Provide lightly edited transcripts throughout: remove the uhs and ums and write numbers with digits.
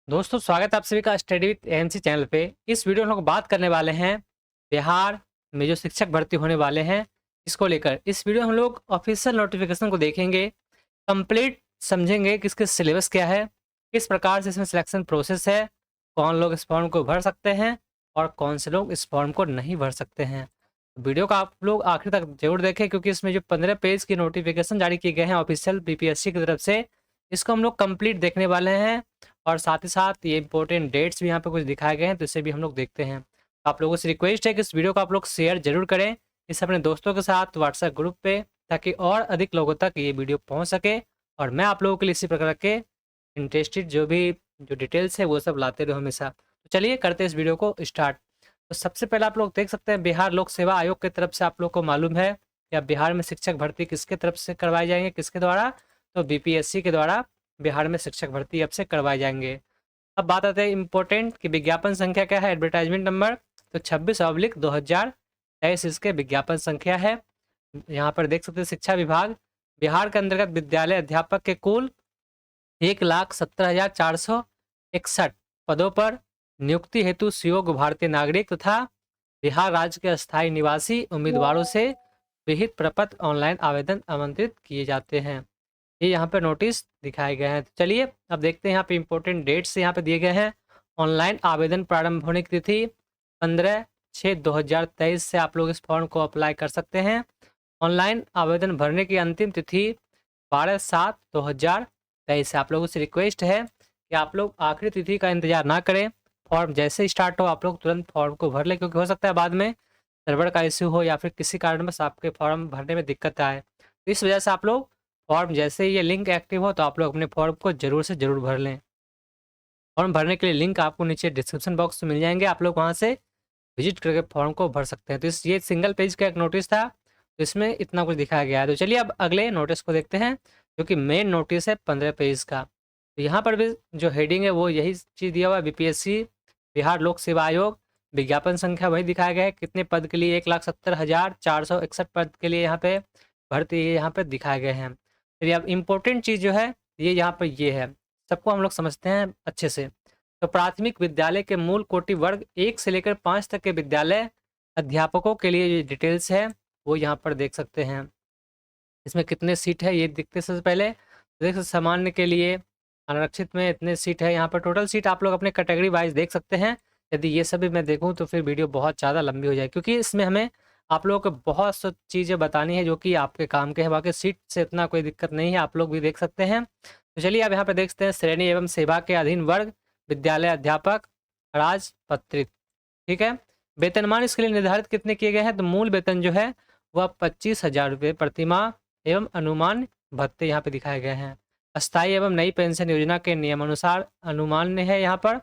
दोस्तों स्वागत है आप सभी का स्टडी विद एएमसी चैनल पे। इस वीडियो में हम लोग बात करने वाले हैं बिहार में जो शिक्षक भर्ती होने वाले हैं इसको लेकर। इस वीडियो में हम लोग ऑफिशियल नोटिफिकेशन को देखेंगे, कंप्लीट समझेंगे कि इसके सिलेबस क्या है, किस प्रकार से इसमें सिलेक्शन प्रोसेस है, कौन लोग इस फॉर्म को भर सकते हैं और कौन से लोग इस फॉर्म को नहीं भर सकते हैं। वीडियो को आप लोग आखिर तक जरूर देखें क्योंकि इसमें जो 15 पेज की नोटिफिकेशन जारी किए गए हैं ऑफिशियल बीपीएससी की तरफ से, इसको हम लोग कंप्लीट देखने वाले हैं। और साथ ही साथ ये इंपॉर्टेंट डेट्स भी यहाँ पे कुछ दिखाए गए हैं, तो इसे भी हम लोग देखते हैं। तो आप लोगों से रिक्वेस्ट है कि इस वीडियो को आप लोग शेयर जरूर करें, इसे अपने दोस्तों के साथ व्हाट्सएप ग्रुप पे, ताकि और अधिक लोगों तक ये वीडियो पहुँच सके और मैं आप लोगों के लिए इसी प्रकार के इंटरेस्टेड जो डिटेल्स है वो सब लाते रहो हमेशा। तो चलिए करते हैं इस वीडियो को स्टार्ट। तो सबसे पहले आप लोग देख सकते हैं बिहार लोक सेवा आयोग की तरफ से आप लोग को मालूम है या बिहार में शिक्षक भर्ती किसके तरफ से करवाए जाएंगे, किसके द्वारा, तो बीपीएससी के द्वारा बिहार में शिक्षक भर्ती अब से करवाए जाएंगे। अब बात आते हैं इम्पोर्टेंट कि विज्ञापन संख्या क्या है, एडवर्टाइजमेंट नंबर, तो 26/2023 इसके विज्ञापन संख्या है। यहाँ पर देख सकते हैं शिक्षा विभाग बिहार के अंतर्गत विद्यालय अध्यापक के कुल 1,70,461 पदों पर नियुक्ति हेतु सुयोग्य भारतीय नागरिक तथा बिहार राज्य के अस्थायी निवासी उम्मीदवारों से विहित प्रपत्र ऑनलाइन आवेदन आमंत्रित किए जाते हैं। ये यहाँ पे नोटिस दिखाए गए हैं। तो चलिए अब देखते हैं यहाँ पे इंपॉर्टेंट डेट्स यहाँ पे दिए गए हैं। ऑनलाइन आवेदन प्रारंभ होने की तिथि 15/6/2023 से आप लोग इस फॉर्म को अप्लाई कर सकते हैं। ऑनलाइन आवेदन भरने की अंतिम तिथि 12/7/2023 से। आप लोगों से रिक्वेस्ट है कि आप लोग आखिरी तिथि का इंतजार ना करें, फॉर्म जैसे ही स्टार्ट हो आप लोग तुरंत फॉर्म को भर लें, क्योंकि हो सकता है बाद में सर्वर का इश्यू हो या फिर किसी कारणवश आपके फॉर्म भरने में दिक्कत आए। तो इस वजह से आप लोग फॉर्म जैसे ही ये लिंक एक्टिव हो तो आप लोग अपने फॉर्म को ज़रूर से ज़रूर भर लें। फॉर्म भरने के लिए लिंक आपको नीचे डिस्क्रिप्शन बॉक्स में मिल जाएंगे, आप लोग वहाँ से विजिट करके फॉर्म को भर सकते हैं। तो ये सिंगल पेज का एक नोटिस था, तो इसमें इतना कुछ दिखाया गया है। तो चलिए अब अगले नोटिस को देखते हैं जो कि मेन नोटिस है 15 पेज का। तो यहाँ पर भी जो हेडिंग है वो यही चीज़ दिया हुआ है, बीपीएससी बिहार लोक सेवा आयोग, विज्ञापन संख्या वही दिखाया गया है, कितने पद के लिए 1,70,461 पद के लिए यहाँ पे भर्ती यहाँ पे दिखाए गए हैं। चलिए अब इम्पोर्टेंट चीज़ जो है ये यहाँ पर ये है, सबको हम लोग समझते हैं अच्छे से। तो प्राथमिक विद्यालय के मूल कोटि वर्ग 1 से लेकर 5 तक के विद्यालय अध्यापकों के लिए ये डिटेल्स है वो यहाँ पर देख सकते हैं। इसमें कितने सीट है ये देखते हैं सबसे पहले। देख सकते सामान्य के लिए आरक्षित में इतने सीट है, यहाँ पर टोटल सीट आप लोग अपने कैटेगरी वाइज देख सकते हैं। यदि ये सभी मैं देखूँ तो फिर वीडियो बहुत ज़्यादा लंबी हो जाए, क्योंकि इसमें हमें आप लोगों को बहुत सी चीज़ें बतानी है जो कि आपके काम के हैं। बाकी सीट से इतना कोई दिक्कत नहीं है, आप लोग भी देख सकते हैं। तो चलिए अब यहाँ पे देखते हैं श्रेणी एवं सेवा के अधीन वर्ग विद्यालय अध्यापक राजपत्रित, ठीक है। वेतनमान इसके लिए निर्धारित कितने किए गए हैं, तो मूल वेतन जो है वह 25,000 रुपये प्रतिमाह एवं अनुमान भत्ते यहाँ पे दिखाए गए हैं। अस्थायी एवं नई पेंशन योजना के नियमानुसार अनुमान्य है यहाँ पर।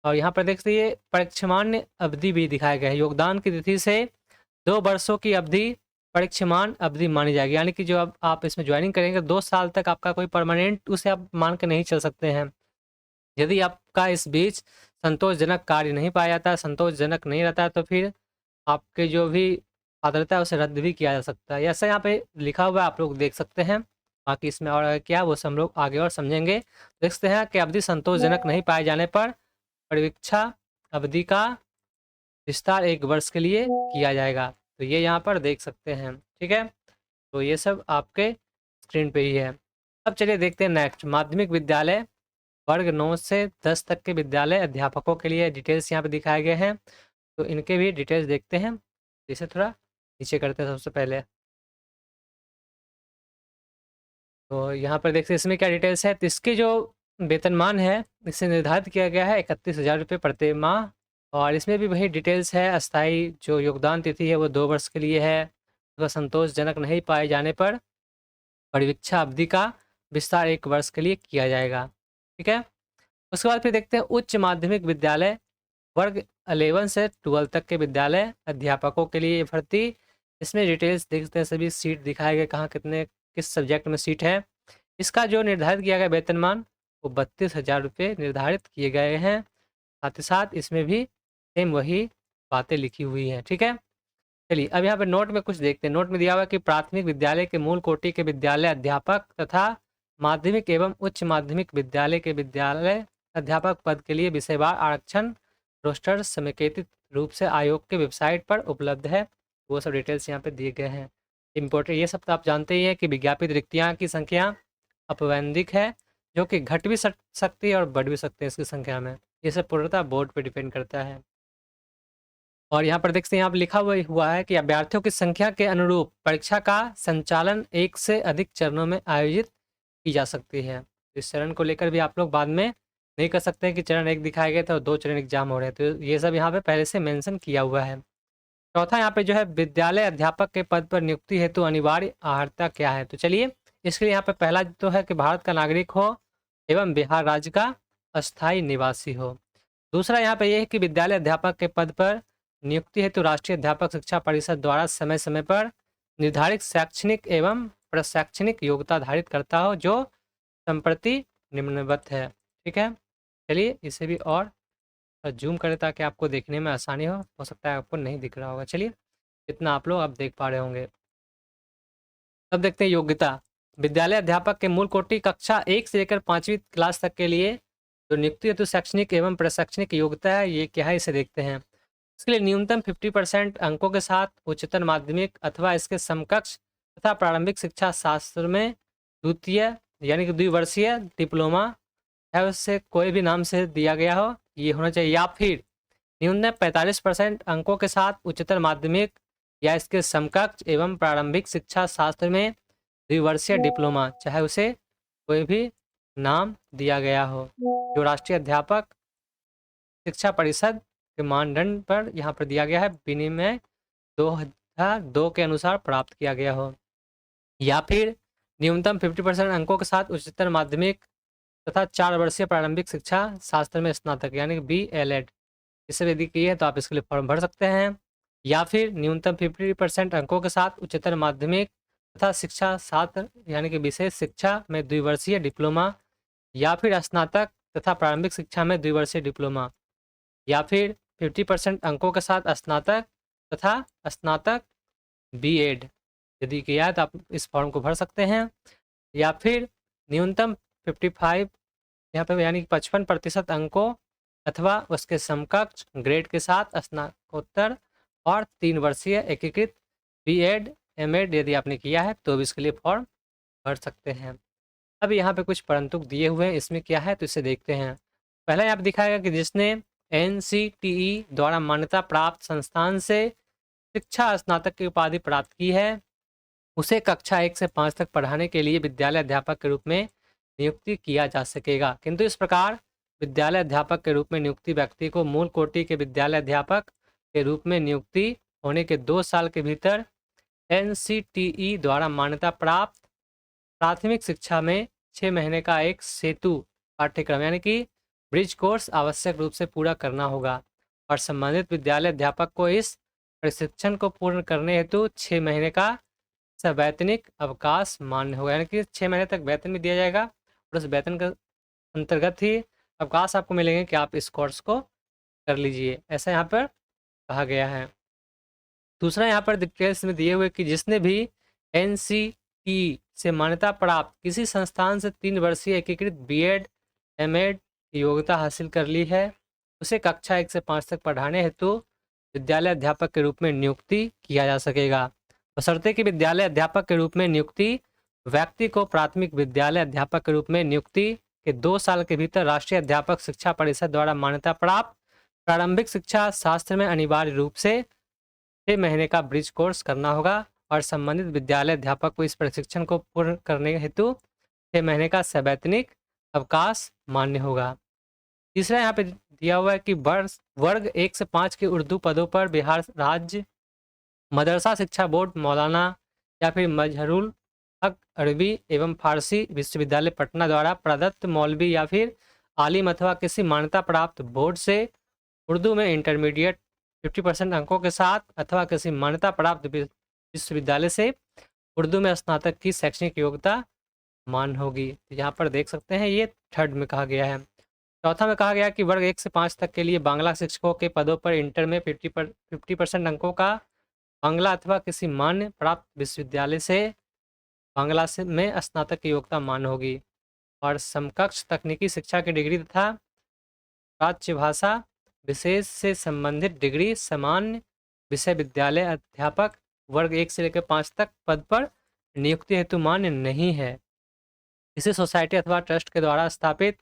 और यहाँ पर देख सकते परीक्षमान्य अवधि भी दिखाया गया है। योगदान की तिथि से 2 वर्षों की अवधि परीक्षमान अवधि मानी जाएगी, यानी कि जो अब आप इसमें ज्वाइनिंग करेंगे 2 साल तक आपका कोई परमानेंट उसे आप मान के नहीं चल सकते हैं। यदि आपका इस बीच संतोषजनक कार्य नहीं पाया जाता है, संतोषजनक नहीं रहता है, तो फिर आपके जो भी पात्रता है उसे रद्द भी किया जा सकता है। ऐसा यहाँ पे लिखा हुआ है, आप लोग देख सकते हैं। बाकी इसमें और क्या है वो सब हम लोग आगे और समझेंगे। देख सकते हैं कि अवधि संतोषजनक नहीं पाए जाने पर परीक्षा अवधि का विस्तार 1 वर्ष के लिए किया जाएगा। तो ये यहाँ पर देख सकते हैं, ठीक है। तो ये सब आपके स्क्रीन पे ही है। अब चलिए देखते हैं नेक्स्ट, माध्यमिक विद्यालय वर्ग 9 से 10 तक के विद्यालय अध्यापकों के लिए डिटेल्स यहाँ पे दिखाए गए हैं। तो इनके भी डिटेल्स देखते हैं। इसे थोड़ा नीचे करते हैं सबसे पहले। तो यहाँ पर देखते हैं इसमें क्या डिटेल्स है। तो इसके जो वेतनमान है इसे निर्धारित किया गया है 31,000 रुपये प्रति माह। और इसमें भी वही डिटेल्स है। अस्थायी जो योगदान तिथि है वो 2 वर्ष के लिए है। तो संतोषजनक नहीं पाए जाने पर परिवीक्षा अवधि का विस्तार 1 वर्ष के लिए किया जाएगा, ठीक है। उसके बाद फिर देखते हैं उच्च माध्यमिक विद्यालय वर्ग 11 से 12 तक के विद्यालय अध्यापकों के लिए भर्ती। इसमें डिटेल्स देखते हैं, सभी सीट दिखाए गए कहाँ कितने किस सब्जेक्ट में सीट है। इसका जो निर्धारित किया गया वेतनमान वो 32,000 रुपये निर्धारित किए गए हैं। साथ ही साथ इसमें भी सेम वही बातें लिखी हुई हैं, ठीक है। चलिए अब यहाँ पे नोट में कुछ देखते हैं। नोट में दिया हुआ है कि प्राथमिक विद्यालय के मूल कोटि के विद्यालय अध्यापक तथा माध्यमिक एवं उच्च माध्यमिक विद्यालय के विद्यालय अध्यापक पद के लिए विषयवार आरक्षण रोस्टर समेकित रूप से आयोग के वेबसाइट पर उपलब्ध है। वो सब डिटेल्स यहाँ पे दिए गए हैं। इम्पोर्टेंट ये सब तो आप जानते ही हैं कि विज्ञापित रिक्तियाँ की संख्या अपवैंदिक है, जो कि घट भी सकती है और बढ़ भी सकती है इसकी संख्या में। ये सब पूर्णतः बोर्ड पे डिपेंड करता है। और यहाँ पर देख सकते हैं, यहाँ पर लिखा हुआ है कि अभ्यर्थियों की संख्या के अनुरूप परीक्षा का संचालन 1 से अधिक चरणों में आयोजित की जा सकती है। इस चरण को लेकर भी आप लोग बाद में नहीं कर सकते कि चरण 1 दिखाए गए थे और 2 चरण एग्जाम हो रहे हैं, तो ये सब यहाँ पे पहले से मेंशन किया हुआ है। चौथा यहाँ पे जो है, विद्यालय अध्यापक के पद पर नियुक्ति हेतु अनिवार्य अर्हता क्या है। तो चलिए इसके लिए यहाँ पे पहला तो है कि भारत का नागरिक हो एवं बिहार राज्य का अस्थायी निवासी हो। दूसरा यहाँ पे ये है कि विद्यालय अध्यापक के पद पर नियुक्ति हेतु राष्ट्रीय अध्यापक शिक्षा परिषद द्वारा समय समय पर निर्धारित शैक्षणिक एवं प्रशैक्षणिक योग्यता धारित करता हो, जो संप्रति निम्नवत है। ठीक है, चलिए इसे भी और जूम करें ताकि आपको देखने में आसानी हो सकता है आपको नहीं दिख रहा होगा। चलिए इतना आप लोग अब देख पा रहे होंगे। अब देखते हैं योग्यता। विद्यालय अध्यापक के मूल कोटि कक्षा 1 से लेकर 5वीं क्लास तक के लिए जो नियुक्ति हेतु शैक्षणिक एवं प्रशैक्षणिक योग्यता है, ये क्या है, इसे देखते हैं। इसके लिए न्यूनतम 50% अंकों के साथ उच्चतर माध्यमिक अथवा इसके समकक्ष तथा प्रारंभिक शिक्षा शास्त्र में द्वितीय यानी कि द्विवर्षीय डिप्लोमा है, उससे कोई भी नाम से दिया गया हो, ये होना चाहिए। या फिर न्यूनतम 45% अंकों के साथ उच्चतर माध्यमिक या इसके समकक्ष एवं प्रारंभिक शिक्षा शास्त्र में द्विवर्षीय डिप्लोमा, चाहे उसे कोई भी नाम दिया गया हो, जो राष्ट्रीय अध्यापक शिक्षा परिषद के मानदंड पर यहाँ पर दिया गया है, विनिमय 2002 के अनुसार प्राप्त किया गया हो। या फिर न्यूनतम 50% अंकों के साथ उच्चतर माध्यमिक तथा 4 वर्षीय प्रारंभिक शिक्षा शास्त्र में स्नातक यानी कि BLED, इससे यदि की है तो आप इसके लिए फॉर्म भर सकते हैं। या फिर न्यूनतम 50% अंकों के साथ उच्चतर माध्यमिक तथा शिक्षा शास्त्र यानी कि विशेष शिक्षा में द्विवर्षीय डिप्लोमा, या फिर स्नातक तथा प्रारंभिक शिक्षा में द्विवर्षीय डिप्लोमा, या फिर 50% अंकों के साथ स्नातक तथा स्नातक BEd यदि किया है तो आप इस फॉर्म को भर सकते हैं। या फिर न्यूनतम 55 यहाँ पे यानी कि 55% अंकों अथवा उसके समकक्ष ग्रेड के साथ स्नातकोत्तर और 3 वर्षीय एकीकृत BEd MAd यदि आपने किया है तो भी इसके लिए फॉर्म भर सकते हैं। अब यहाँ पे कुछ परंतु दिए हुए हैं, इसमें क्या है तो इसे देखते हैं। पहला यहाँ पे दिखाएगा कि जिसने NCTE द्वारा मान्यता प्राप्त संस्थान से शिक्षा स्नातक की उपाधि प्राप्त की है, उसे कक्षा 1 से 5 तक पढ़ाने के लिए विद्यालय अध्यापक के रूप में नियुक्ति किया जा सकेगा। किंतु इस प्रकार विद्यालय अध्यापक के रूप में नियुक्ति व्यक्ति को मूल कोटि के विद्यालय अध्यापक के रूप में नियुक्ति होने के 2 साल के भीतर NCTE द्वारा मान्यता प्राप्त प्राथमिक शिक्षा में 6 महीने का एक सेतु पाठ्यक्रम यानी कि ब्रिज कोर्स आवश्यक रूप से पूरा करना होगा, और संबंधित विद्यालय अध्यापक को इस प्रशिक्षण को पूर्ण करने हेतु 6 महीने का सवैतनिक अवकाश मान्य होगा, यानी कि 6 महीने तक वेतन भी दिया जाएगा और उस वेतन के अंतर्गत ही अवकाश आपको मिलेंगे कि आप इस कोर्स को कर लीजिए, ऐसा यहाँ पर कहा गया है। दूसरा यहाँ पर डिटेल्स में दिए हुए कि जिसने भी NCTE से मान्यता प्राप्त किसी संस्थान से 3 वर्षीय एकीकृत BEd MAd योग्यता हासिल कर ली है, उसे कक्षा 1 से 5 तक पढ़ाने हेतु विद्यालय अध्यापक के रूप में नियुक्ति किया जा सकेगा, बशर्ते कि विद्यालय अध्यापक के रूप में नियुक्ति व्यक्ति को प्राथमिक विद्यालय अध्यापक के रूप में नियुक्ति के 2 साल के भीतर राष्ट्रीय अध्यापक शिक्षा परिषद द्वारा मान्यता प्राप्त प्रारंभिक शिक्षा शास्त्र में अनिवार्य रूप से 6 महीने का ब्रिज कोर्स करना होगा, और संबंधित विद्यालय अध्यापक को इस प्रशिक्षण को पूर्ण करने हेतु 6 महीने का सवैतनिक अवकाश मान्य होगा। तीसरा यहाँ पे दिया हुआ है कि वर्ग 1 से 5 के उर्दू पदों पर बिहार राज्य मदरसा शिक्षा बोर्ड मौलाना या फिर मजहरुल हक अरबी एवं फारसी विश्वविद्यालय पटना द्वारा प्रदत्त मौलवी या फिर आलिम अथवा किसी मान्यता प्राप्त बोर्ड से उर्दू में इंटरमीडिएट 50% अंकों के साथ अथवा किसी मान्यता प्राप्त विश्वविद्यालय से उर्दू में स्नातक की शैक्षणिक योग्यता मान्य होगी। तो यहाँ पर देख सकते हैं ये 3rd में कहा गया है। चौथा में कहा गया कि वर्ग 1 से 5 तक के लिए बांग्ला शिक्षकों के पदों पर इंटर में 50% अंकों का बांग्ला अथवा किसी मान्य प्राप्त विश्वविद्यालय से बांग्ला से में स्नातक की योग्यता मान्य होगी, और समकक्ष तकनीकी शिक्षा की डिग्री तथा राज्य भाषा विशेष से संबंधित डिग्री सामान्य विषय विद्यालय अध्यापक वर्ग 1 से लेकर 5 तक पद पर नियुक्ति हेतु मान्य नहीं है। किसी सोसाइटी अथवा ट्रस्ट के द्वारा स्थापित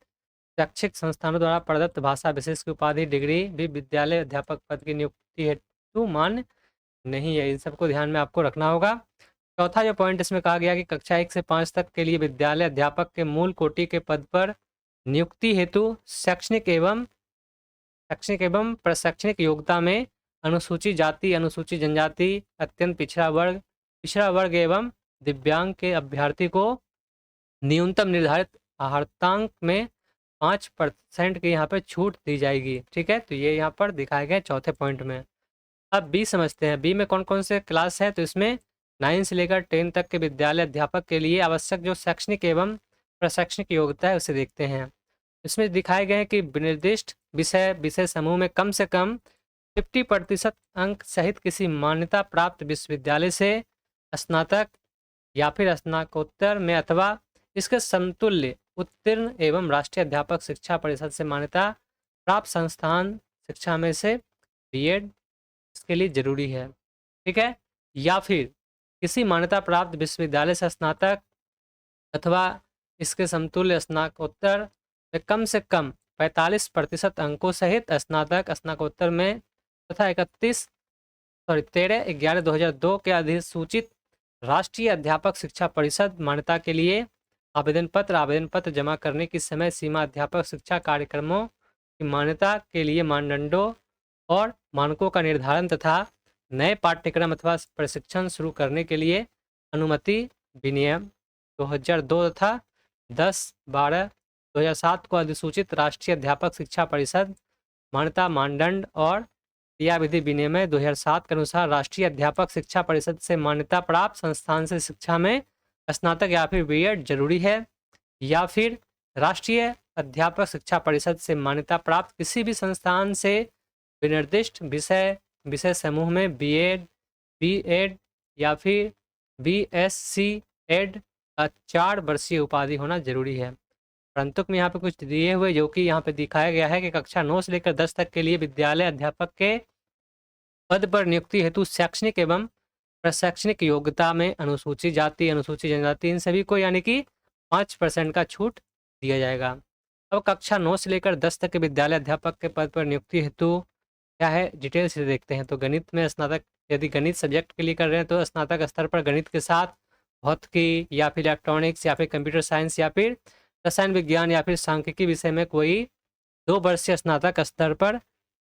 शैक्षिक संस्थानों द्वारा प्रदत्त भाषा विशेष की उपाधि डिग्री भी विद्यालय अध्यापक पद की नियुक्ति हेतु मान्य नहीं है। इन सबको ध्यान में आपको रखना होगा। चौथा जो पॉइंट इसमें कहा गया कि कक्षा 1 से 5 तक के लिए विद्यालय अध्यापक के मूल कोटि के पद पर नियुक्ति हेतु शैक्षणिक एवं प्रशैक्षणिक योग्यता में अनुसूचित जाति, अनुसूचित जनजाति, अत्यंत पिछड़ा वर्ग एवं दिव्यांग के अभ्यर्थी को न्यूनतम निर्धारित आहर्तांक में 5% की यहाँ पे छूट दी जाएगी। ठीक है, तो ये यहाँ पर दिखाए गए चौथे पॉइंट में। अब बी समझते हैं। बी में कौन कौन से क्लास है, तो इसमें 9 से लेकर 10 तक के विद्यालय अध्यापक के लिए आवश्यक जो शैक्षणिक एवं प्रशैक्षणिक योग्यता है उसे देखते हैं। इसमें दिखाए गए हैं कि विनिर्दिष्ट विषय समूह में कम से कम 50% अंक सहित किसी मान्यता प्राप्त विश्वविद्यालय से स्नातक या फिर स्नातकोत्तर में अथवा इसके समतुल्य उत्तीर्ण एवं राष्ट्रीय अध्यापक शिक्षा परिषद से मान्यता प्राप्त संस्थान शिक्षा में से बीएड इसके लिए जरूरी है। ठीक है, या फिर किसी मान्यता प्राप्त विश्वविद्यालय से स्नातक अथवा इसके समतुल्य स्नातकोत्तर में कम से कम 45% अंकों सहित स्नातकोत्तर में तथा 13/11/2002 के अधिसूचित राष्ट्रीय अध्यापक शिक्षा परिषद मान्यता के लिए आवेदन पत्र जमा करने की समय सीमा अध्यापक शिक्षा कार्यक्रमों की मान्यता के लिए मानदंडों और मानकों का निर्धारण तथा नए पाठ्यक्रम अथवा प्रशिक्षण शुरू करने के लिए अनुमति विनियम 2002 तथा 10/12/2007 को अधिसूचित राष्ट्रीय अध्यापक शिक्षा परिषद मान्यता मानदंड और क्रियाविधि विनियम 2007 के अनुसार राष्ट्रीय अध्यापक शिक्षा परिषद से मान्यता प्राप्त संस्थान से शिक्षा में स्नातक या फिर बीएड जरूरी है, या फिर राष्ट्रीय अध्यापक शिक्षा परिषद से मान्यता प्राप्त किसी भी संस्थान से विनिर्दिष्ट विषय समूह में बीएड या फिर बीएससी एड का 4 वर्षीय उपाधि होना जरूरी है। परंतु में यहाँ पे कुछ दिए हुए जो कि यहाँ पे दिखाया गया है कि कक्षा 9 से लेकर 10 तक के लिए विद्यालय अध्यापक के पद पर नियुक्ति हेतु शैक्षणिक एवं प्रशैक्षणिक योग्यता में अनुसूचित जाति, अनुसूचित जनजाति इन सभी को यानी कि 5% का छूट दिया जाएगा। अब कक्षा 9 से लेकर 10 तक के विद्यालय अध्यापक के पद पर नियुक्ति हेतु क्या है डिटेल से देखते हैं। तो गणित में स्नातक, यदि गणित सब्जेक्ट के लिए कर रहे हैं तो स्नातक स्तर पर गणित के साथ भौतिकी या फिर इलेक्ट्रॉनिक्स या फिर कंप्यूटर साइंस या फिर रसायन विज्ञान या फिर सांख्यिकी विषय में कोई 2 वर्षीय स्नातक स्तर पर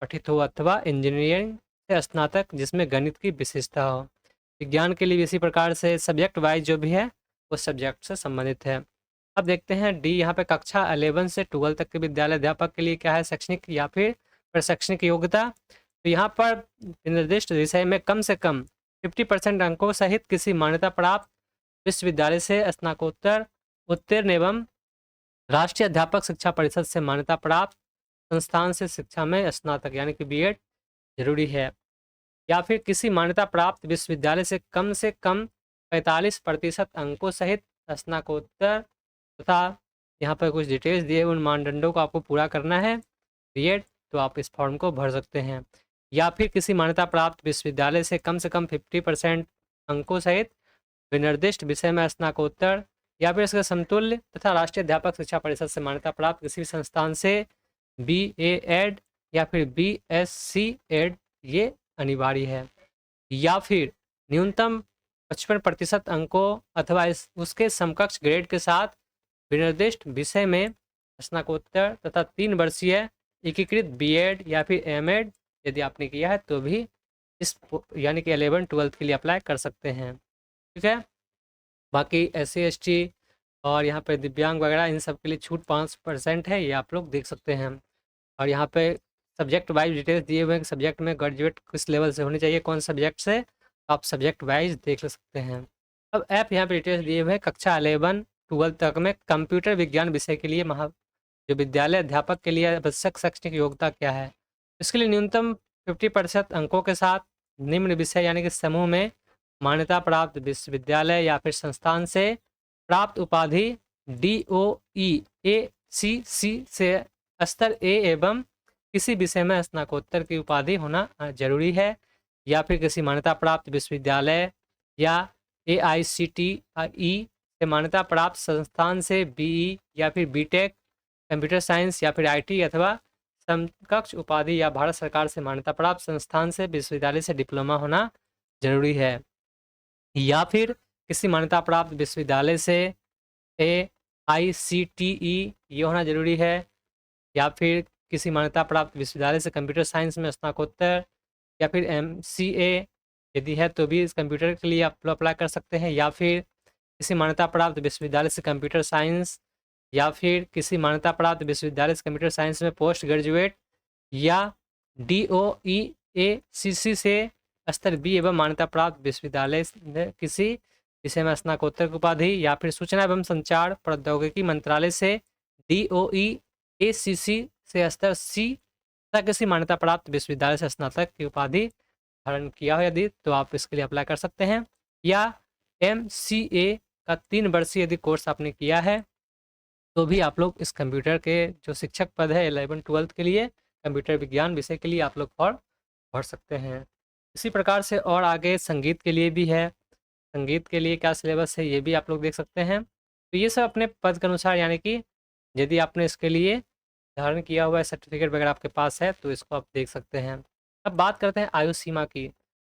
पठित हो अथवा इंजीनियरिंग से स्नातक जिसमें गणित की विशेषता हो। विज्ञान के लिए इसी प्रकार से सब्जेक्ट वाइज जो भी है वो सब्जेक्ट से संबंधित है। अब देखते हैं डी, यहाँ पे कक्षा 11 से 12 तक के विद्यालय अध्यापक के लिए क्या है शैक्षणिक या फिर प्रशैक्षणिक योग्यता। तो यहाँ पर निर्दिष्ट विषय में कम से कम 50% अंकों सहित किसी मान्यता प्राप्त विश्वविद्यालय से स्नातकोत्तर उत्तीर्ण एवं राष्ट्रीय अध्यापक शिक्षा परिषद से मान्यता प्राप्त संस्थान से शिक्षा में स्नातक यानी कि बीएड जरूरी है, या फिर किसी मान्यता प्राप्त विश्वविद्यालय से कम 45% अंकों सहित स्नातकोत्तर तथा यहाँ पर कुछ डिटेल्स दिए उन मानदंडों को आपको पूरा करना है बीएड, तो आप इस फॉर्म को भर सकते हैं। या फिर किसी मान्यता प्राप्त विश्वविद्यालय से कम 50% अंकों सहित विनिर्दिष्ट विषय में स्नातकोत्तर या फिर इसका समतुल्य तथा राष्ट्रीय अध्यापक शिक्षा परिषद से मान्यता प्राप्त किसी भी संस्थान से बीएड या फिर बीएससी एड ये अनिवार्य है, या फिर न्यूनतम 55% अंकों अथवा उसके समकक्ष ग्रेड के साथ विनिर्दिष्ट विषय में स्नातकोत्तर तथा 3 वर्षीय एकीकृत बीएड या फिर एमएड यदि आपने किया है तो भी इस यानी कि 11-12 के लिए अप्लाई कर सकते हैं। ठीक है, बाकी SC ST और यहाँ पे दिव्यांग वगैरह इन सब के लिए छूट 5% है, ये आप लोग देख सकते हैं। और यहाँ पे सब्जेक्ट वाइज डिटेल्स दिए हुए हैं, सब्जेक्ट में ग्रेजुएट किस लेवल से होनी चाहिए, कौन सब्जेक्ट से, आप सब्जेक्ट वाइज देख सकते हैं। अब ऐप यहाँ पे डिटेल्स दिए हुए हैं कक्षा 11-12 तक में कंप्यूटर विज्ञान विषय के लिए जो विद्यालय अध्यापक के लिए आवश्यक शैक्षणिक योग्यता क्या है। इसके लिए न्यूनतम 50% अंकों के साथ निम्न विषय यानी कि समूह में मान्यता प्राप्त विश्वविद्यालय या फिर संस्थान से प्राप्त उपाधि DOE ACC से स्तर ए एवं किसी विषय में स्नातकोत्तर की उपाधि होना जरूरी है, या फिर किसी मान्यता प्राप्त विश्वविद्यालय या AICTE से मान्यता प्राप्त संस्थान से BE या फिर BTech कंप्यूटर साइंस या फिर IT अथवा समकक्ष उपाधि, या भारत सरकार से मान्यता प्राप्त संस्थान से विश्वविद्यालय से डिप्लोमा होना जरूरी है, या फिर किसी मान्यता प्राप्त विश्वविद्यालय से AICTE ये होना जरूरी है, या फिर किसी मान्यता प्राप्त विश्वविद्यालय से कंप्यूटर साइंस में स्नातकोत्तर, या फिर MCA यदि है तो भी इस कंप्यूटर के लिए आप अप्लाई कर सकते हैं, या फिर किसी मान्यता प्राप्त विश्वविद्यालय से कंप्यूटर साइंस, या फिर किसी मान्यता प्राप्त विश्वविद्यालय से कंप्यूटर साइंस में पोस्ट ग्रेजुएट, या DOEACC से स्तर B एवं मान्यता प्राप्त विश्वविद्यालय में किसी विषय में स्नातकोत्तर की उपाधि, या फिर सूचना एवं संचार प्रौद्योगिकी मंत्रालय से DOEACC से स्तर C तथा किसी मान्यता प्राप्त विश्वविद्यालय से स्नातक की उपाधि धारण किया हो यदि, तो आप इसके लिए अप्लाई कर सकते हैं, या MCA का 3 वर्षीय यदि कोर्स आपने किया है तो भी आप लोग इस कंप्यूटर के जो शिक्षक पद है 11-12 के लिए कंप्यूटर विज्ञान विषय के लिए आप लोग फॉर्म भर सकते हैं। इसी प्रकार से और आगे संगीत के लिए भी है, संगीत के लिए क्या सिलेबस है ये भी आप लोग देख सकते हैं। तो ये सब अपने पद के अनुसार, यानी कि यदि आपने इसके लिए धारण किया हुआ है सर्टिफिकेट वगैरह आपके पास है तो इसको आप देख सकते हैं। अब बात करते हैं आयु सीमा की।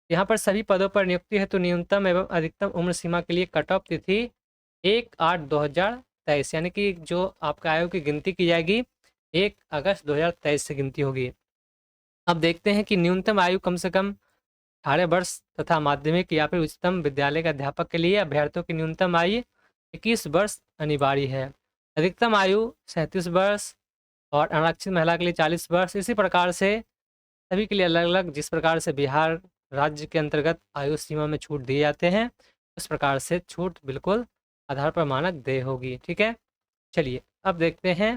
यहाँ पर सभी पदों पर नियुक्ति है तो न्यूनतम एवं अधिकतम उम्र सीमा के लिए कट ऑफ तिथि 1/8/2023, यानी कि जो आपका आयु की गिनती की जाएगी 1 अगस्त 2023 से गिनती होगी। अब देखते हैं कि न्यूनतम आयु कम से कम 18 वर्ष तथा माध्यमिक या फिर उच्चतम विद्यालय के अध्यापक के लिए अभ्यर्थियों की न्यूनतम आयु 21 वर्ष अनिवार्य है। अधिकतम आयु 37 वर्ष और आरक्षित महिला के लिए 40 वर्ष। इसी प्रकार से सभी के लिए अलग अलग, जिस प्रकार से बिहार राज्य के अंतर्गत आयु सीमा में छूट दिए जाते हैं उस प्रकार से छूट बिल्कुल आधार पर मानक देय होगी। ठीक है, चलिए अब देखते हैं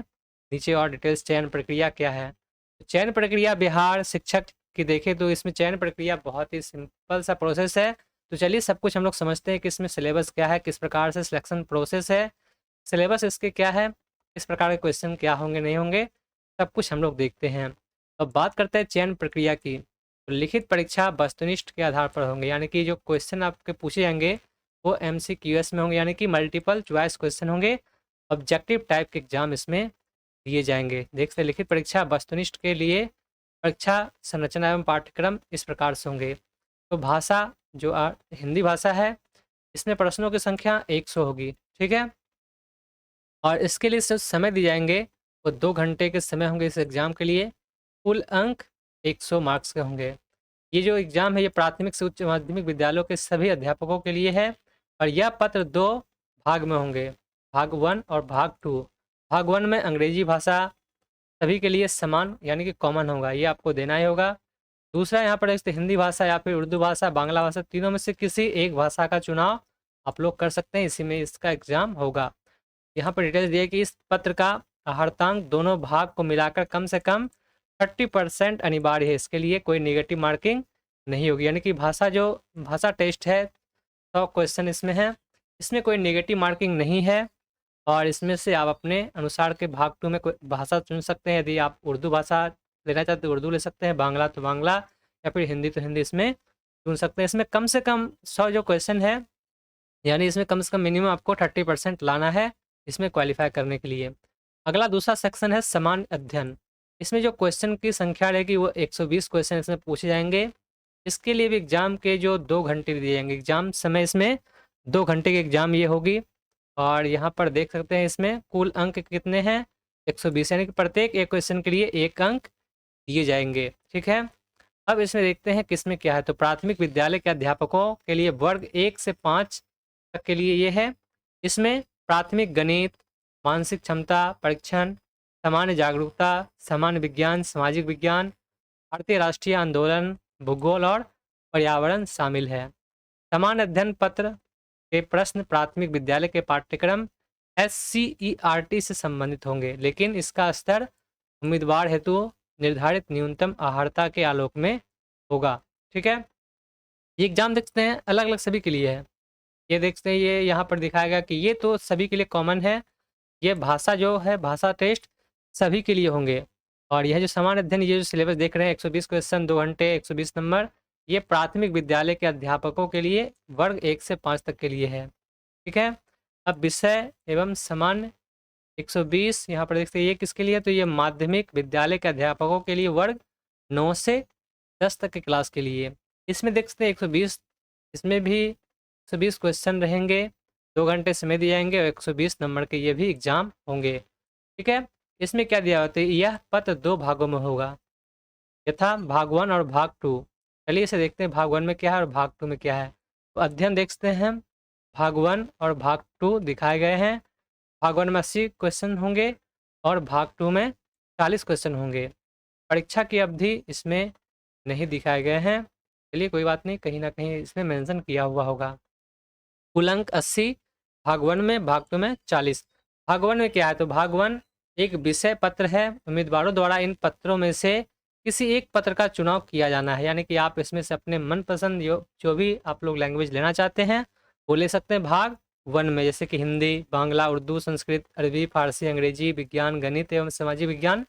नीचे और डिटेल्स। चयन प्रक्रिया क्या है? चयन प्रक्रिया बिहार शिक्षक की देखें तो इसमें चयन प्रक्रिया बहुत ही सिंपल सा प्रोसेस है। तो चलिए सब कुछ हम लोग समझते हैं कि इसमें सिलेबस क्या है, किस प्रकार से सिलेक्शन प्रोसेस है, सिलेबस इसके क्या है, किस प्रकार के क्वेश्चन क्या होंगे नहीं होंगे, सब कुछ हम लोग देखते हैं। अब बात करते हैं चयन प्रक्रिया की। तो लिखित परीक्षा वस्तुनिष्ठ के आधार पर होंगे, यानी कि जो क्वेश्चन आपके पूछे जाएंगे वो MCQS में होंगे, यानी कि मल्टीपल चॉइस क्वेश्चन होंगे। ऑब्जेक्टिव टाइप के एग्जाम इसमें दिए जाएंगे। देखते हैं लिखित परीक्षा वस्तुनिष्ठ के लिए परीक्षा संरचना एवं पाठ्यक्रम इस प्रकार से होंगे। तो भाषा जो हिंदी भाषा है इसमें प्रश्नों की संख्या 100 होगी। ठीक है, और इसके लिए जो समय दिए जाएंगे वो 2 घंटे के समय होंगे इस एग्ज़ाम के लिए। कुल अंक 100 मार्क्स के होंगे। ये जो एग्ज़ाम है ये प्राथमिक से उच्च माध्यमिक विद्यालयों के सभी अध्यापकों के लिए है, और यह पत्र 2 भाग में होंगे, भाग 1 और भाग 2। भाग 1 में अंग्रेजी भाषा सभी के लिए समान यानी कि कॉमन होगा, ये आपको देना ही होगा। दूसरा यहाँ पर जैसे हिंदी भाषा या फिर उर्दू भाषा, बांग्ला भाषा, तीनों में से किसी एक भाषा का चुनाव आप लोग कर सकते हैं, इसी में इसका एग्ज़ाम होगा। यहाँ पर डिटेल्स दिए कि इस पत्र का हर्तांक दोनों भाग को मिलाकर कम से कम 30% अनिवार्य है। इसके लिए कोई नेगेटिव मार्किंग नहीं होगी, यानी कि भाषा टेस्ट है 100 क्वेश्चन इसमें है, इसमें कोई नेगेटिव मार्किंग नहीं है। और इसमें से आप अपने अनुसार के भाग 2 में कोई भाषा चुन सकते हैं। यदि आप उर्दू भाषा लेना चाहते हैं उर्दू ले सकते हैं, बांग्ला तो बांग्ला, या फिर हिंदी तो हिंदी इसमें चुन सकते हैं। इसमें कम से कम 100 जो क्वेश्चन है, यानी इसमें कम से कम मिनिमम आपको 30% लाना है इसमें क्वालिफाई करने के लिए। अगला दूसरा सेक्शन है सामान्य अध्ययन। इसमें जो क्वेश्चन की संख्या रहेगी वो 120 क्वेश्चन इसमें पूछे जाएंगे। इसके लिए भी एग्ज़ाम के जो 2 घंटे दिए जाएंगे, एग्ज़ाम समय इसमें 2 घंटे की एग्ज़ाम ये होगी। और यहाँ पर देख सकते हैं इसमें कुल अंक कितने हैं 120, यानी कि प्रत्येक एक क्वेश्चन के लिए 1 अंक दिए जाएंगे। ठीक है, अब इसमें देखते हैं किसमें क्या है। तो प्राथमिक विद्यालय के अध्यापकों के लिए वर्ग 1 से 5 तक के लिए ये है। इसमें प्राथमिक गणित, मानसिक क्षमता परीक्षण, सामान्य जागरूकता, सामान्य विज्ञान, सामाजिक विज्ञान, भारतीय राष्ट्रीय आंदोलन, भूगोल और पर्यावरण शामिल है। सामान्य अध्ययन पत्र के प्रश्न प्राथमिक विद्यालय के पाठ्यक्रम SCERT से संबंधित होंगे, लेकिन इसका स्तर उम्मीदवार हेतु निर्धारित न्यूनतम अर्हता के आलोक में होगा। ठीक है, ये एग्जाम देखते हैं अलग अलग सभी के लिए है। ये देखते हैं ये यहाँ पर दिखाया गया कि ये तो सभी के लिए कॉमन है। ये भाषा जो है भाषा टेस्ट सभी के लिए होंगे। और यह जो समान अध्ययन, ये जो सिलेबस देख रहे हैं 120 क्वेश्चन 2 घंटे 120 नंबर, ये प्राथमिक विद्यालय के अध्यापकों के लिए वर्ग 1 से 5 तक के लिए है। ठीक है। अब विषय एवं सामान्य 120 यहाँ पर देखते हैं, ये किसके लिए, तो ये माध्यमिक विद्यालय के अध्यापकों के लिए वर्ग 9 से 10 तक के क्लास के लिए। इसमें देख सकते हैं 120, इसमें भी 120 क्वेश्चन रहेंगे, 2 घंटे समय दिए जाएंगे और 120 नंबर के ये भी एग्जाम होंगे। ठीक है। इसमें क्या दिया होता है, यह पत्र 2 भागों में होगा, यथा भाग 1 और भाग 2। चलिए इसे देखते हैं भाग 1 में क्या है और भाग 2 में क्या है। तो अध्ययन देखते हैं, भाग 1 और भाग 2 दिखाए गए हैं। भाग 1 में 80 क्वेश्चन होंगे और भाग 2 में 40 क्वेश्चन होंगे। परीक्षा की अवधि इसमें नहीं दिखाए गए हैं, चलिए कोई बात नहीं, कहीं ना कहीं इसमें मेंशन किया हुआ होगा। कुल अंक 80 भाग 1 में, भाग 2 में 40। भाग 1 में क्या है, तो भाग 1 एक विषय पत्र है, उम्मीदवारों द्वारा इन पत्रों में से किसी एक पत्र का चुनाव किया जाना है, यानी कि आप इसमें से अपने मनपसंद जो भी आप लोग लैंग्वेज लेना चाहते हैं वो ले सकते हैं भाग 1 में, जैसे कि हिंदी, बांग्ला, उर्दू, संस्कृत, अरबी, फारसी, अंग्रेजी, विज्ञान, गणित एवं सामाजिक विज्ञान,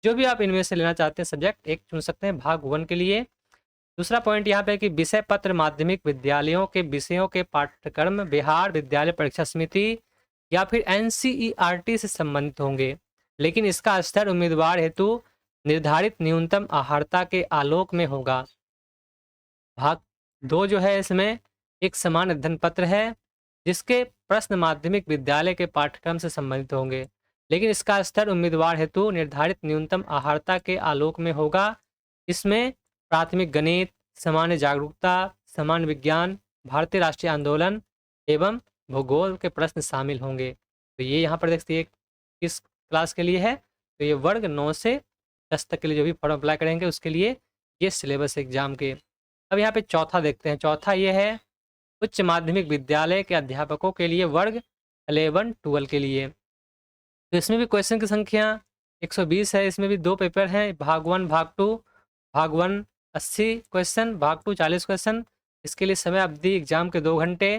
जो भी आप इनमें से लेना चाहते हैं सब्जेक्ट एक चुन सकते हैं भाग 1 के लिए। दूसरा पॉइंट यहाँ पे कि विषय पत्र माध्यमिक विद्यालयों के विषयों के पाठ्यक्रम बिहार विद्यालय परीक्षा समिति या फिर एनसीईआरटी से संबंधित होंगे, लेकिन इसका स्तर उम्मीदवार हेतु निर्धारित न्यूनतम आहारता के आलोक में होगा। भाग 2 जो है इसमें एक समान अध्ययन पत्र है जिसके प्रश्न माध्यमिक विद्यालय के पाठ्यक्रम से संबंधित होंगे, लेकिन इसका स्तर उम्मीदवार हेतु निर्धारित न्यूनतम आहारता के आलोक में होगा। इसमें प्राथमिक गणित, सामान्य जागरूकता, सामान्य विज्ञान, भारतीय राष्ट्रीय आंदोलन एवं भूगोल के प्रश्न शामिल होंगे। तो ये यहाँ पर देखते हैं किस क्लास के लिए है, तो ये वर्ग 9 से 10 तक के लिए जो भी फॉर्म अप्लाई करेंगे उसके लिए ये सिलेबस एग्जाम के। अब यहाँ पे चौथा देखते हैं, चौथा ये है उच्च माध्यमिक विद्यालय के अध्यापकों के लिए वर्ग 11-12 के लिए। तो इसमें भी क्वेश्चन की संख्या 120 है, इसमें भी 2 पेपर हैं, भाग 1 भाग 2। भाग 1 80 क्वेश्चन, भाग 2 40 क्वेश्चन। इसके लिए समय अवधि एग्जाम के 2 घंटे,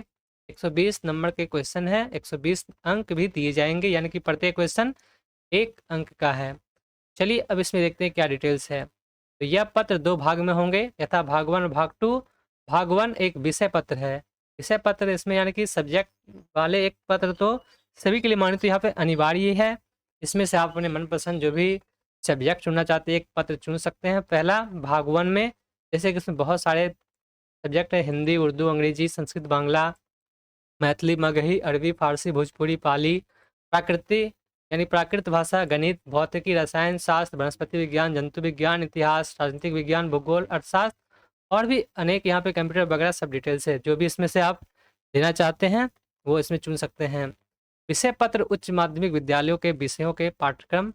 120 नंबर के क्वेश्चन है, 120 अंक भी दिए जाएंगे, यानी कि प्रत्येक क्वेश्चन 1 अंक का है। चलिए अब इसमें देखते हैं क्या डिटेल्स है। तो यह पत्र 2 भाग में होंगे, यथा भाग 1 और भाग 2। भाग 1 एक विषय पत्र है, विषय पत्र इसमें यानी कि सब्जेक्ट वाले एक पत्र तो सभी के लिए माने तो यहाँ पे अनिवार्य है। इसमें से आप अपने मनपसंद जो भी सब्जेक्ट चुनना चाहते हैं एक पत्र चुन सकते हैं। पहला भाग 1 में जैसे कि इसमें बहुत सारे सब्जेक्ट है, हिंदी, उर्दू, अंग्रेजी, संस्कृत, बांग्ला, मैथिली, मगही, अरबी, फारसी, भोजपुरी, पाली, प्राकृति यानी प्राकृत भाषा, गणित, भौतिकी, रसायन शास्त्र, वनस्पति विज्ञान, जंतु विज्ञान, इतिहास, राजनीतिक विज्ञान, भूगोल, अर्थशास्त्र और भी अनेक यहाँ पे कंप्यूटर वगैरह सब डिटेल्स है। जो भी इसमें से आप लेना चाहते हैं वो इसमें चुन सकते हैं। विषय पत्र उच्च माध्यमिक विद्यालयों के विषयों के पाठ्यक्रम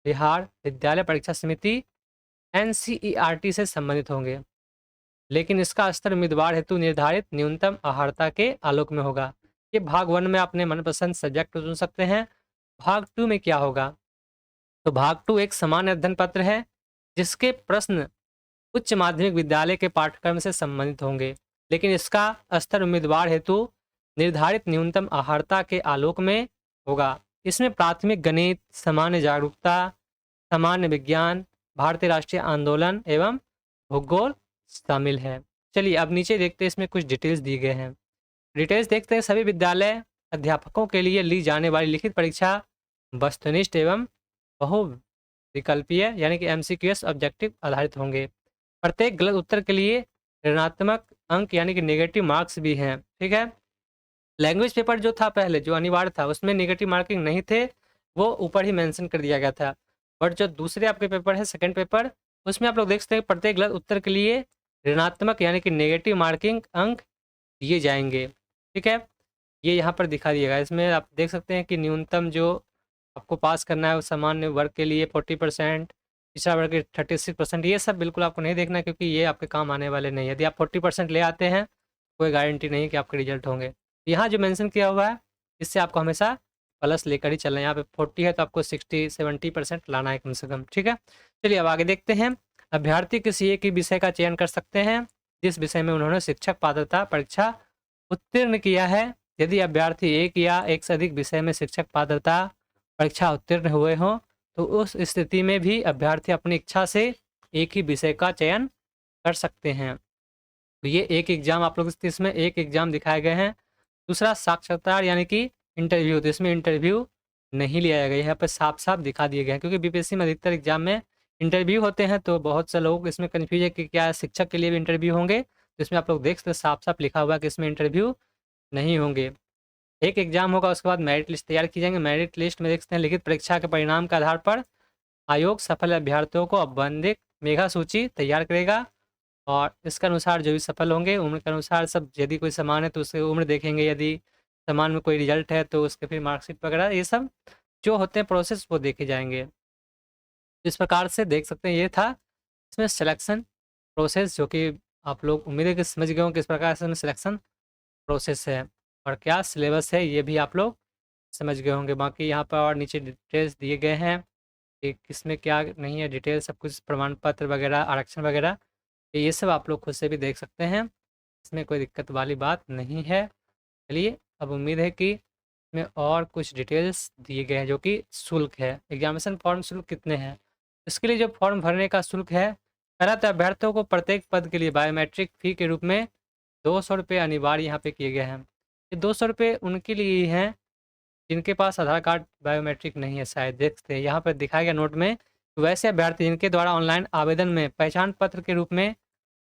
बिहार विद्यालय परीक्षा समिति एनसीईआरटी से संबंधित होंगे, लेकिन इसका स्तर उम्मीदवार हेतु निर्धारित न्यूनतम आहारता के आलोक में होगा। ये भाग 1 में अपने मनपसंद सब्जेक्ट को चुन सकते हैं। भाग 2 में क्या होगा, तो भाग 2 एक समान अध्ययन पत्र है जिसके प्रश्न उच्च माध्यमिक विद्यालय के पाठ्यक्रम से संबंधित होंगे, लेकिन इसका स्तर उम्मीदवार हेतु निर्धारित न्यूनतम आहारता के आलोक में होगा। इसमें प्राथमिक गणित, सामान्य जागरूकता, सामान्य विज्ञान, भारतीय राष्ट्रीय आंदोलन एवं भूगोल शामिल है। चलिए अब नीचे देखते हैं, इसमें कुछ डिटेल्स दिए गए हैं। डिटेल्स देखते हैं, सभी विद्यालय अध्यापकों के लिए ली जाने वाली लिखित परीक्षा वस्तुनिष्ठ एवं बहुविकल्पीय यानी कि एमसीक्यूएस ऑब्जेक्टिव आधारित होंगे। प्रत्येक गलत उत्तर के लिए ऋणात्मक अंक यानी कि नेगेटिव मार्क्स भी हैं। ठीक है। लैंग्वेज पेपर जो था पहले जो अनिवार्य था उसमें नेगेटिव मार्किंग नहीं थे, वो ऊपर ही मेंशन कर दिया गया था। बट जो दूसरे आपके पेपर है सेकंड पेपर, उसमें आप लोग देख सकते हैं प्रत्येक गलत उत्तर के लिए ऋणात्मक यानी कि नेगेटिव मार्किंग अंक दिए जाएंगे। ठीक है। ये यहाँ पर दिखा दिएगा, इसमें आप देख सकते हैं कि न्यूनतम जो आपको पास करना है वो सामान्य वर्ग के लिए 40%, तीसरा वर्ग के 36%। ये सब बिल्कुल आपको नहीं देखना क्योंकि ये आपके काम आने वाले नहीं। यदि आप 40% ले आते हैं कोई गारंटी नहीं कि आपके रिजल्ट होंगे। यहाँ जो मेंशन किया हुआ है इससे आपको हमेशा प्लस लेकर ही चलना है। यहाँ पे 40 है तो आपको 60-70% लाना है कम से कम। ठीक है। चलिए अब आगे देखते हैं। अभ्यर्थी किसी एक ही विषय का चयन कर सकते हैं जिस विषय में उन्होंने शिक्षक पात्रता परीक्षा उत्तीर्ण किया है। यदि अभ्यर्थी एक या एक से अधिक विषय में शिक्षक पात्रता परीक्षा उत्तीर्ण हुए हों तो उस स्थिति में भी अभ्यर्थी अपनी इच्छा से एक ही विषय का चयन कर सकते हैं। तो ये एक एग्ज़ाम आप लोग इसमें एक एग्ज़ाम दिखाए गए हैं। दूसरा साक्षात्कार यानी कि इंटरव्यू, तो इसमें इंटरव्यू नहीं लिया गया, यहाँ पर साफ-साफ दिखा दिए गए हैं क्योंकि बीपीएससी में अधिकतर एग्ज़ाम में इंटरव्यू होते हैं, तो बहुत से लोग इसमें कन्फ्यूज़ है कि क्या शिक्षक के लिए भी इंटरव्यू होंगे? तो इसमें आप लोग देख सकते हैं साफ-साफ लिखा हुआ है कि इसमें इंटरव्यू नहीं होंगे। एक एग्ज़ाम होगा, उसके बाद मेरिट लिस्ट तैयार की जाएँगी। मेरिट लिस्ट में देख सकते हैं लिखित परीक्षा के परिणाम के आधार पर आयोग सफल अभ्यर्थियों को आवंटित मेधा सूची तैयार करेगा और इसके अनुसार जो भी सफल होंगे उम्र के अनुसार सब, यदि कोई समान है तो उसकी उम्र देखेंगे, यदि समान में कोई रिजल्ट है तो उसके फिर मार्कशीट वगैरह ये सब जो होते हैं प्रोसेस वो देखे जाएंगे। इस प्रकार से देख सकते हैं ये था इसमें सिलेक्शन प्रोसेस, जो कि आप लोग उम्मीद है कि समझ गए हों किस प्रकार से इसमें सिलेक्शन प्रोसेस है और क्या सिलेबस है, ये भी आप लोग समझ गए होंगे। बाकी यहाँ पर और नीचे डिटेल्स दिए गए हैं कि किसमें क्या नहीं है, डिटेल सब कुछ, प्रमाण पत्र वगैरह, आरक्षण वगैरह, ये सब आप लोग खुद से भी देख सकते हैं, इसमें कोई दिक्कत वाली बात नहीं है। चलिए, अब उम्मीद है कि इसमें और कुछ डिटेल्स दिए गए हैं जो कि शुल्क है, एग्जामिनेशन फॉर्म शुल्क कितने हैं। इसके लिए जो फॉर्म भरने का शुल्क है, पहला तो अभ्यर्थियों को प्रत्येक पद के लिए बायोमेट्रिक फ़ी के रूप में 200 रुपये अनिवार्य यहाँ पे किए गए हैं। ये 200 रुपये उनके लिए ही हैं जिनके पास आधार कार्ड बायोमेट्रिक नहीं है, शायद देख सकते हैं यहाँ पर दिखाया गया नोट में। तो वैसे अभ्यर्थी जिनके द्वारा ऑनलाइन आवेदन में पहचान पत्र के रूप में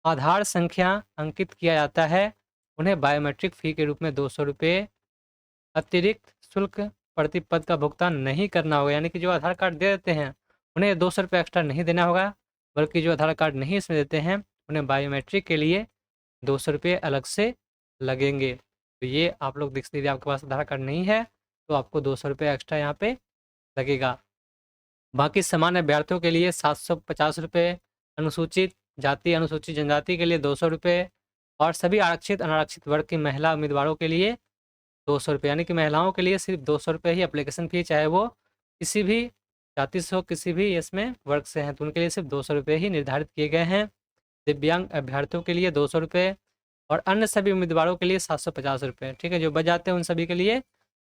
आधार संख्या अंकित किया जाता है, उन्हें बायोमेट्रिक फ़ी के रूप में 200 रुपये अतिरिक्त शुल्क प्रति पद का भुगतान नहीं करना होगा। यानी कि जो आधार कार्ड दे देते हैं उन्हें 200 रुपये एक्स्ट्रा नहीं देना होगा, बल्कि जो आधार कार्ड नहीं इसमें देते हैं उन्हें बायोमेट्रिक के लिए 200 रुपये अलग से लगेंगे। तो ये आप लोग देख लीजिए, आपके पास आधार कार्ड नहीं है तो आपको 200 रुपये एक्स्ट्रा यहाँ पे लगेगा। बाकी सामान्य अभ्यर्थियों के लिए 750 रुपये, अनुसूचित जाति अनुसूचित जनजाति के लिए 200 रुपये और सभी आरक्षित अनारक्षित वर्ग की महिला उम्मीदवारों के लिए 200 रुपये। यानी कि महिलाओं के लिए सिर्फ 200 रुपये ही एप्लीकेशन फ़ी, चाहे वो किसी भी जाति से हो, किसी भी इसमें वर्ग से हैं, तो उनके लिए सिर्फ 200 रुपये ही निर्धारित किए गए हैं। दिव्यांग अभ्यर्थियों के लिए 200 रुपये और अन्य सभी उम्मीदवारों के लिए 750 रुपये। ठीक है, जो बच जाते हैं उन सभी के लिए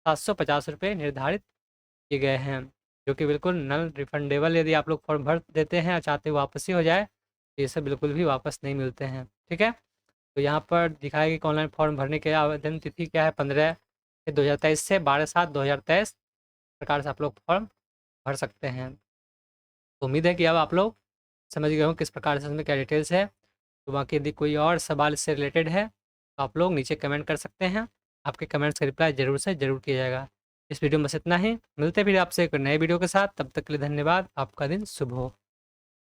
750 रुपये निर्धारित किए गए हैं, जो कि बिल्कुल नॉन रिफंडेबल। यदि आप लोग फॉर्म भर देते हैं और चाहते हो वापसी हो जाए, तो ये सब बिल्कुल भी वापस नहीं मिलते हैं। ठीक है, तो यहाँ पर दिखाया कि ऑनलाइन फॉर्म भरने के आवेदन तिथि क्या है, 15/2023 से 12/7/2023 प्रकार से आप लोग फॉर्म भर सकते हैं। तो उम्मीद है कि अब आप लोग समझ गए हो किस प्रकार से इसमें क्या डिटेल्स है। तो बाकी यदि कोई और सवाल इससे रिलेटेड है तो आप लोग नीचे कमेंट कर सकते हैं, आपके कमेंट्स का रिप्लाई ज़रूर से ज़रूर किया जाएगा। इस वीडियो में बस इतना ही, मिलते हैं फिर आपसे एक नए वीडियो के साथ, तब तक के लिए धन्यवाद, आपका दिन शुभ हो।